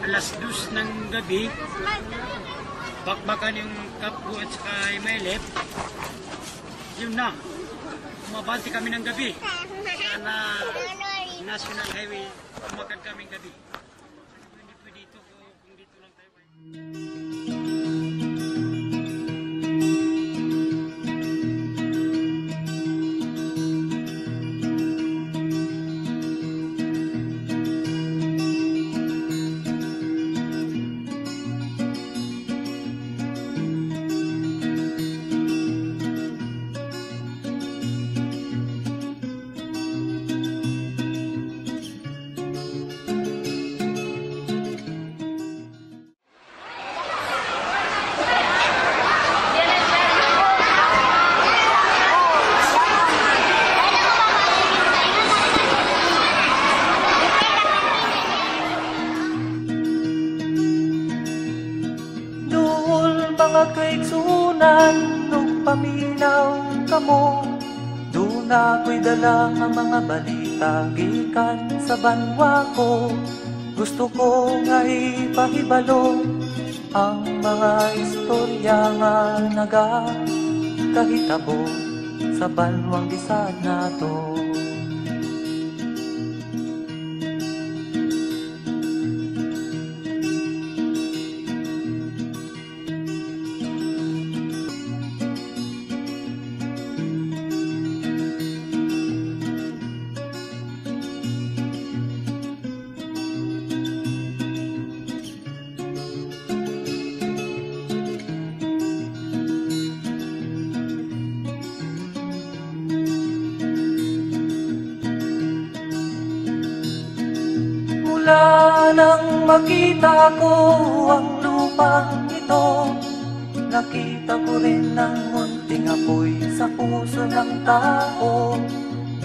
alas 2 ng gabi, bakbakan yung Kapgo at saka Imaylep. Yun na, umabante kami ng gabi. Na National Highway, umakan kami ng gabi. Hindi pwede dito kung dito lang tayo. Mga kaigsunan, nung paminaw kamo, doon ako'y dala ang mga balita gikan sa banwa ko. Gusto ko nga ipahibalo ang mga istorya nga nagakahitabo sa banwang bisag nato. Mula nang makita ko ang lupang ito, nakita ko rin ang munting apoy sa puso ng tao.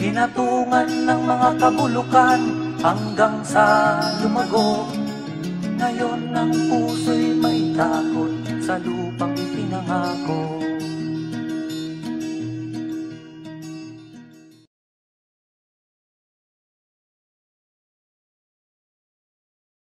Ginatungan ng mga kabulukan hanggang sa lumago. Ngayon ang puso'y may takot sa lupang ipinangako.